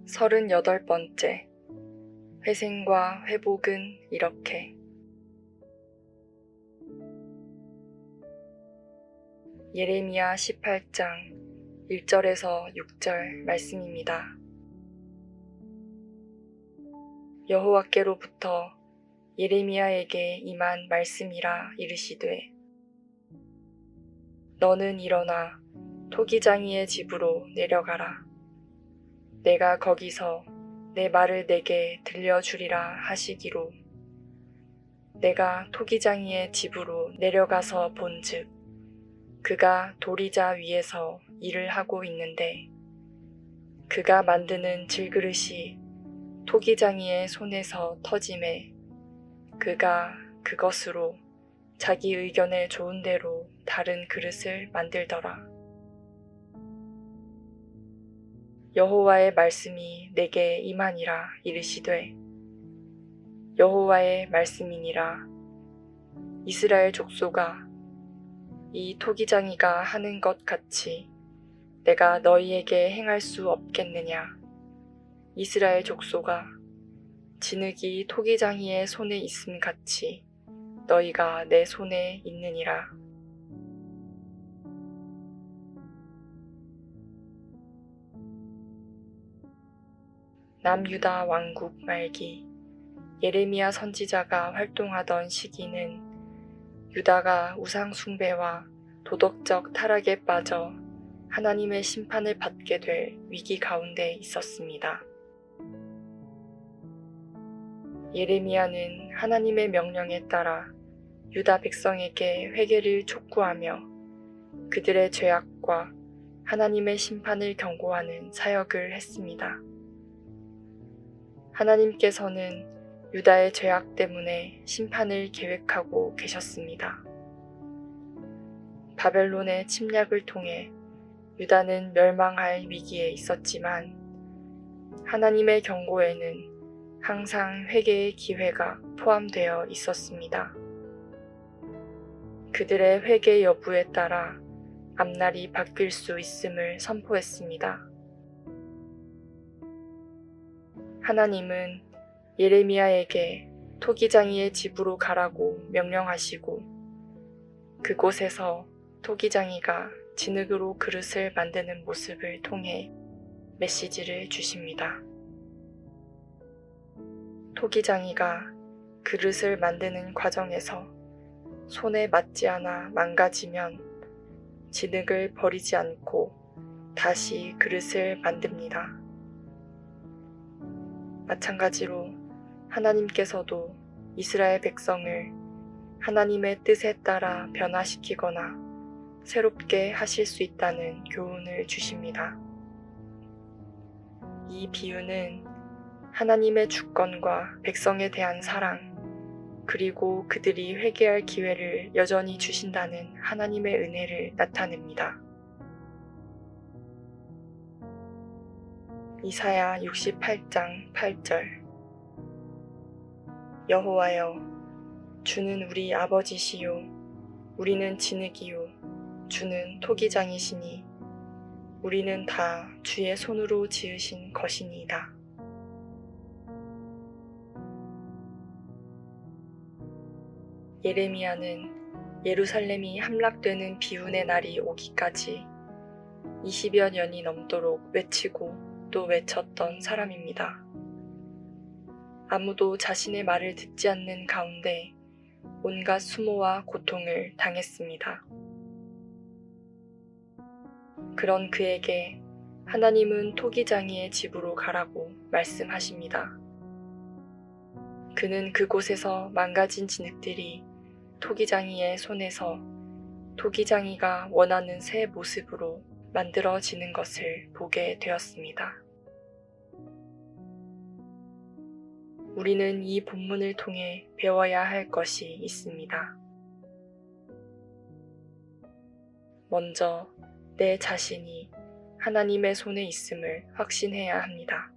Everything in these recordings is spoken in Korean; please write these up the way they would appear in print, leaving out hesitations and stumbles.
38번째. 회생과 회복은 이렇게. 예레미야 18장 1절에서 6절 말씀입니다. 여호와께로부터 예레미야에게 임한 말씀이라 이르시되, 너는 일어나 토기장이의 집으로 내려가라. 내가 거기서 내 말을 내게 들려주리라 하시기로, 내가 토기장이의 집으로 내려가서 본즉 그가 도리자 위에서 일을 하고 있는데, 그가 만드는 질그릇이 토기장이의 손에서 터짐에 그가 그것으로 자기 의견에 좋은 대로 다른 그릇을 만들더라. 여호와의 말씀이 내게 임하니라 이르시되, 여호와의 말씀이니라. 이스라엘 족속아, 이 토기장이가 하는 것 같이 내가 너희에게 행할 수 없겠느냐. 이스라엘 족속아, 진흙이 토기장이의 손에 있음 같이 너희가 내 손에 있느니라. 남유다 왕국 말기, 예레미야 선지자가 활동하던 시기는 유다가 우상 숭배와 도덕적 타락에 빠져 하나님의 심판을 받게 될 위기 가운데 있었습니다. 예레미야는 하나님의 명령에 따라 유다 백성에게 회개를 촉구하며 그들의 죄악과 하나님의 심판을 경고하는 사역을 했습니다. 하나님께서는 유다의 죄악 때문에 심판을 계획하고 계셨습니다. 바벨론의 침략을 통해 유다는 멸망할 위기에 있었지만 하나님의 경고에는 항상 회개의 기회가 포함되어 있었습니다. 그들의 회개 여부에 따라 앞날이 바뀔 수 있음을 선포했습니다. 하나님은 예레미야에게 토기장이의 집으로 가라고 명령하시고, 그곳에서 토기장이가 진흙으로 그릇을 만드는 모습을 통해 메시지를 주십니다. 토기장이가 그릇을 만드는 과정에서 손에 맞지 않아 망가지면 진흙을 버리지 않고 다시 그릇을 만듭니다. 마찬가지로 하나님께서도 이스라엘 백성을 하나님의 뜻에 따라 변화시키거나 새롭게 하실 수 있다는 교훈을 주십니다. 이 비유는 하나님의 주권과 백성에 대한 사랑, 그리고 그들이 회개할 기회를 여전히 주신다는 하나님의 은혜를 나타냅니다. 이사야 68장 8절. 여호와여, 주는 우리 아버지시요, 우리는 진흙이요, 주는 토기장이시니 우리는 다 주의 손으로 지으신 것이니이다. 예레미야는 예루살렘이 함락되는 비운의 날이 오기까지 20여 년이 넘도록 외치고 또 외쳤던 사람입니다. 아무도 자신의 말을 듣지 않는 가운데 온갖 수모와 고통을 당했습니다. 그런 그에게 하나님은 토기장이의 집으로 가라고 말씀하십니다. 그는 그곳에서 망가진 진흙들이 토기장이의 손에서 토기장이가 원하는 새 모습으로 만들어지는 것을 보게 되었습니다. 우리는 이 본문을 통해 배워야 할 것이 있습니다. 먼저 내 자신이 하나님의 손에 있음을 확신해야 합니다.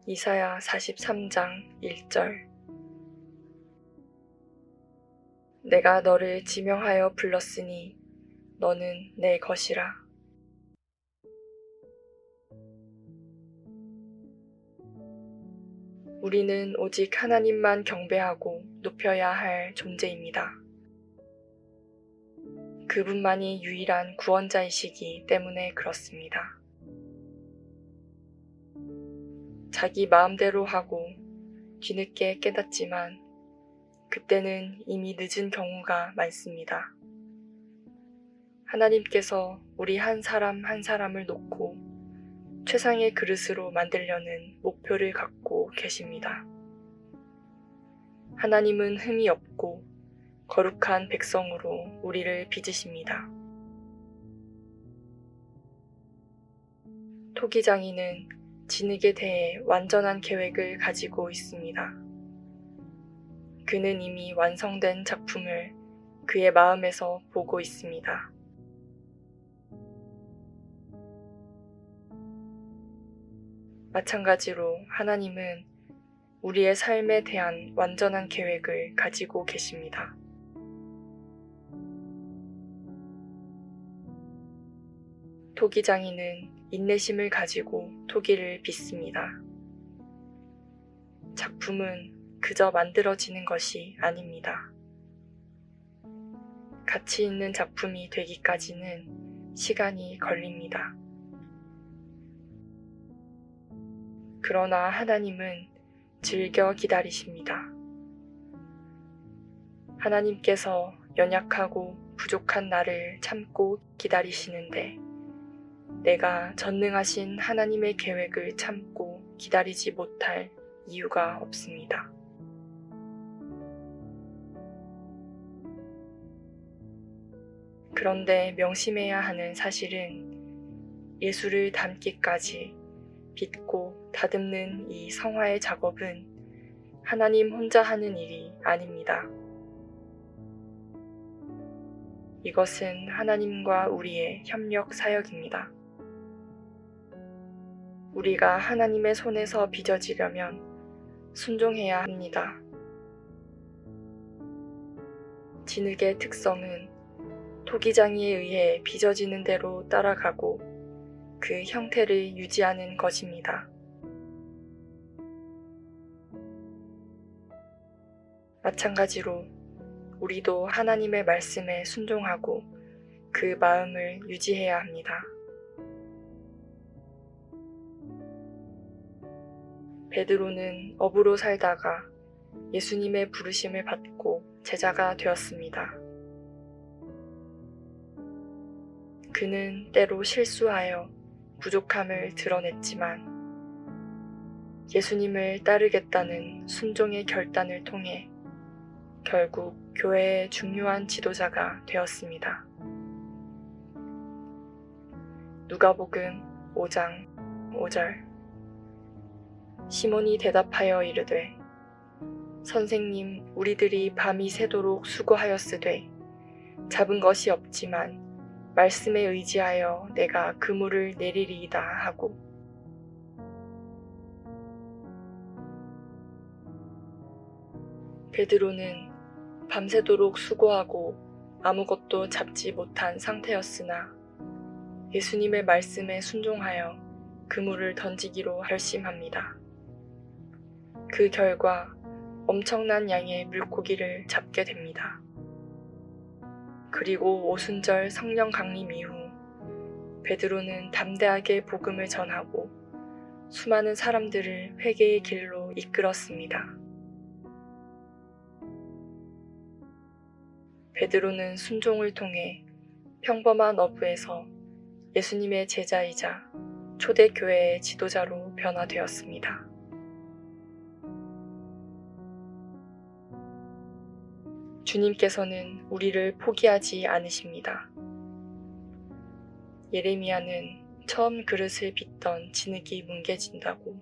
이사야 43장 1절. 내가 너를 지명하여 불렀으니 너는 내 것이라. 우리는 오직 하나님만 경배하고 높여야 할 존재입니다. 그분만이 유일한 구원자이시기 때문에 그렇습니다. 자기 마음대로 하고 뒤늦게 깨닫지만 그때는 이미 늦은 경우가 많습니다. 하나님께서 우리 한 사람 한 사람을 놓고 최상의 그릇으로 만들려는 목표를 갖고 계십니다. 하나님은 흠이 없고 거룩한 백성으로 우리를 빚으십니다. 토기장이는 진흙에 대해 완전한 계획을 가지고 있습니다. 그는 이미 완성된 작품을 그의 마음에서 보고 있습니다. 마찬가지로 하나님은 우리의 삶에 대한 완전한 계획을 가지고 계십니다. 토기장이는 인내심을 가지고 토기를 빚습니다. 작품은 그저 만들어지는 것이 아닙니다. 가치 있는 작품이 되기까지는 시간이 걸립니다. 그러나 하나님은 즐겨 기다리십니다. 하나님께서 연약하고 부족한 나를 참고 기다리시는데 내가 전능하신 하나님의 계획을 참고 기다리지 못할 이유가 없습니다. 그런데 명심해야 하는 사실은 예수를 닮기까지 빚고 다듬는 이 성화의 작업은 하나님 혼자 하는 일이 아닙니다. 이것은 하나님과 우리의 협력 사역입니다. 우리가 하나님의 손에서 빚어지려면 순종해야 합니다. 진흙의 특성은 토기장이에 의해 빚어지는 대로 따라가고 그 형태를 유지하는 것입니다. 마찬가지로 우리도 하나님의 말씀에 순종하고 그 마음을 유지해야 합니다. 베드로는 어부로 살다가 예수님의 부르심을 받고 제자가 되었습니다. 그는 때로 실수하여 부족함을 드러냈지만 예수님을 따르겠다는 순종의 결단을 통해 결국 교회의 중요한 지도자가 되었습니다. 누가복음 5장 5절 시몬이 대답하여 이르되 선생님 우리들이 밤이 새도록 수고하였으되 잡은 것이 없지만 말씀에 의지하여 내가 그물을 내리리이다 하고 베드로는 밤새도록 수고하고 아무것도 잡지 못한 상태였으나 예수님의 말씀에 순종하여 그물을 던지기로 결심합니다. 그 결과 엄청난 양의 물고기를 잡게 됩니다. 그리고 오순절 성령 강림 이후 베드로는 담대하게 복음을 전하고 수많은 사람들을 회개의 길로 이끌었습니다. 베드로는 순종을 통해 평범한 어부에서 예수님의 제자이자 초대교회의 지도자로 변화되었습니다. 주님께서는 우리를 포기하지 않으십니다. 예레미야는 처음 그릇을 빚던 진흙이 뭉개진다고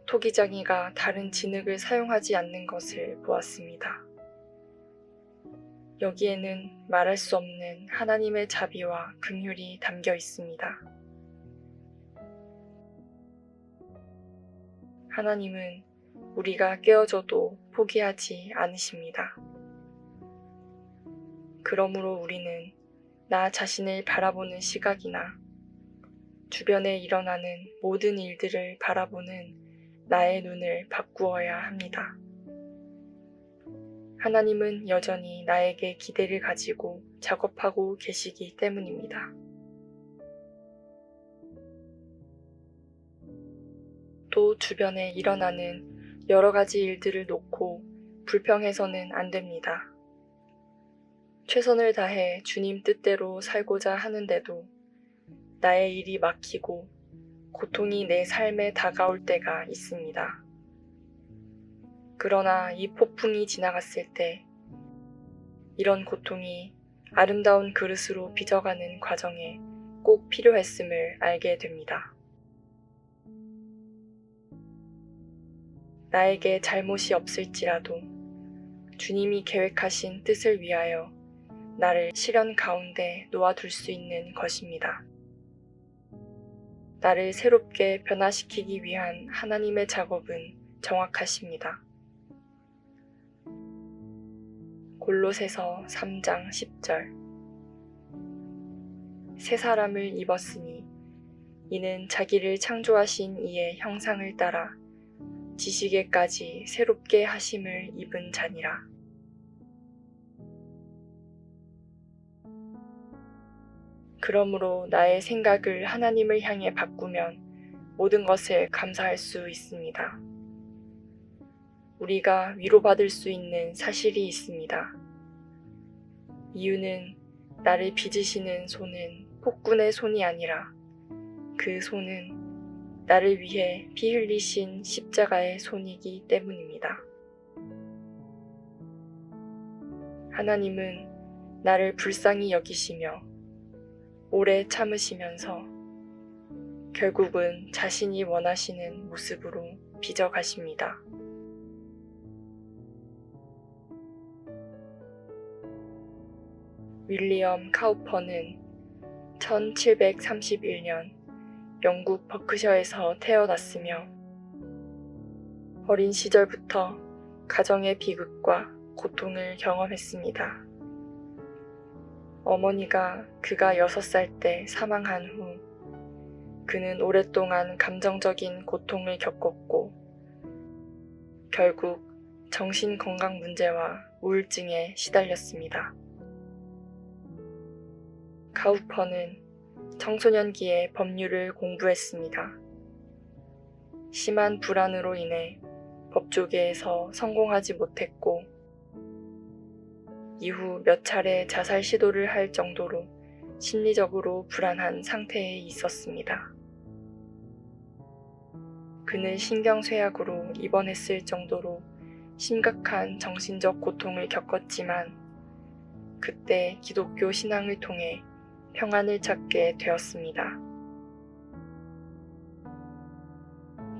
토기장이가 다른 진흙을 사용하지 않는 것을 보았습니다. 여기에는 말할 수 없는 하나님의 자비와 긍휼이 담겨 있습니다. 하나님은 우리가 깨어져도 포기하지 않으십니다. 그러므로 우리는 나 자신을 바라보는 시각이나 주변에 일어나는 모든 일들을 바라보는 나의 눈을 바꾸어야 합니다. 하나님은 여전히 나에게 기대를 가지고 작업하고 계시기 때문입니다. 또 주변에 일어나는 여러 가지 일들을 놓고 불평해서는 안 됩니다. 최선을 다해 주님 뜻대로 살고자 하는데도 나의 일이 막히고 고통이 내 삶에 다가올 때가 있습니다. 그러나 이 폭풍이 지나갔을 때 이런 고통이 아름다운 그릇으로 빚어가는 과정에 꼭 필요했음을 알게 됩니다. 나에게 잘못이 없을지라도 주님이 계획하신 뜻을 위하여 나를 시련 가운데 놓아둘 수 있는 것입니다. 나를 새롭게 변화시키기 위한 하나님의 작업은 정확하십니다. 골로새서 3장 10절 새 사람을 입었으니 이는 자기를 창조하신 이의 형상을 따라 지식에까지 새롭게 하심을 입은 자니라. 그러므로 나의 생각을 하나님을 향해 바꾸면 모든 것을 감사할 수 있습니다. 우리가 위로받을 수 있는 사실이 있습니다. 이유는 나를 빚으시는 손은 폭군의 손이 아니라 그 손은 나를 위해 피 흘리신 십자가의 손이기 때문입니다. 하나님은 나를 불쌍히 여기시며 오래 참으시면서 결국은 자신이 원하시는 모습으로 빚어가십니다. 윌리엄 카우퍼는 1731년 영국 버크셔에서 태어났으며 어린 시절부터 가정의 비극과 고통을 경험했습니다. 어머니가 그가 6살 때 사망한 후 그는 오랫동안 감정적인 고통을 겪었고 결국 정신건강 문제와 우울증에 시달렸습니다. 카우퍼는 청소년기에 법률을 공부했습니다. 심한 불안으로 인해 법조계에서 성공하지 못했고 이후 몇 차례 자살 시도를 할 정도로 심리적으로 불안한 상태에 있었습니다. 그는 신경쇠약으로 입원했을 정도로 심각한 정신적 고통을 겪었지만 그때 기독교 신앙을 통해 평안을 찾게 되었습니다.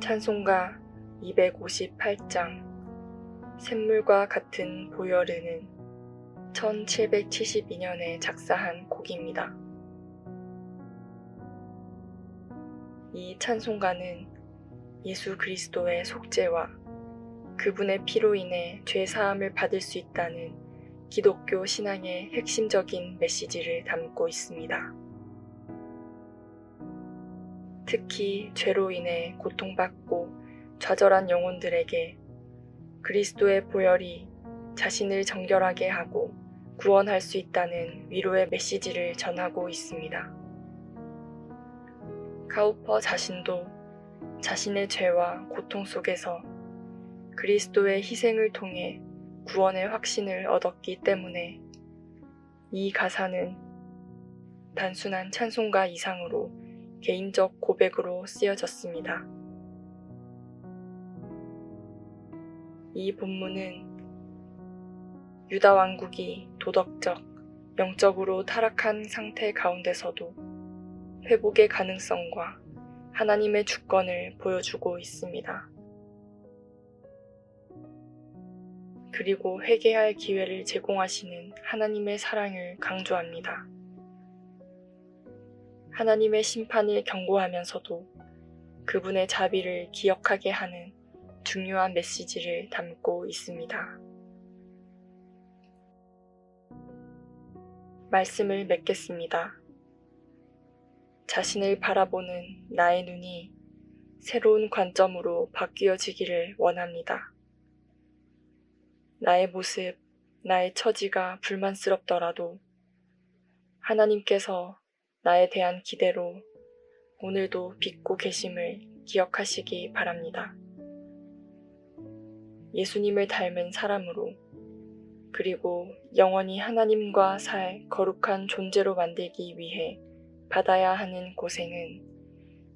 찬송가 258장 샘물과 같은 보혈은 1772년에 작사한 곡입니다. 이 찬송가는 예수 그리스도의 속죄와 그분의 피로 인해 죄 사함을 받을 수 있다는 기독교 신앙의 핵심적인 메시지를 담고 있습니다. 특히 죄로 인해 고통받고 좌절한 영혼들에게 그리스도의 보혈이 자신을 정결하게 하고 구원할 수 있다는 위로의 메시지를 전하고 있습니다. 카우퍼 자신도 자신의 죄와 고통 속에서 그리스도의 희생을 통해 구원의 확신을 얻었기 때문에 이 가사는 단순한 찬송가 이상으로 개인적 고백으로 쓰여졌습니다. 이 본문은 유다 왕국이 도덕적, 영적으로 타락한 상태 가운데서도 회복의 가능성과 하나님의 주권을 보여주고 있습니다. 그리고 회개할 기회를 제공하시는 하나님의 사랑을 강조합니다. 하나님의 심판을 경고하면서도 그분의 자비를 기억하게 하는 중요한 메시지를 담고 있습니다. 말씀을 맺겠습니다. 자신을 바라보는 나의 눈이 새로운 관점으로 바뀌어지기를 원합니다. 나의 모습, 나의 처지가 불만스럽더라도 하나님께서 나에 대한 기대로 오늘도 빚고 계심을 기억하시기 바랍니다. 예수님을 닮은 사람으로 그리고 영원히 하나님과 살 거룩한 존재로 만들기 위해 받아야 하는 고생은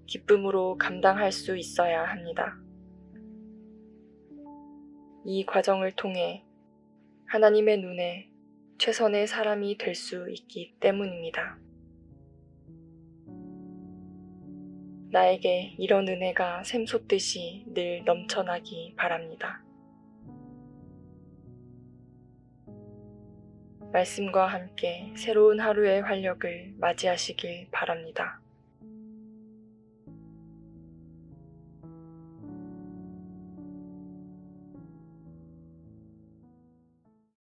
기쁨으로 감당할 수 있어야 합니다. 이 과정을 통해 하나님의 눈에 최선의 사람이 될 수 있기 때문입니다. 나에게 이런 은혜가 샘솟듯이 늘 넘쳐나기 바랍니다. 말씀과 함께 새로운 하루의 활력을 맞이하시길 바랍니다.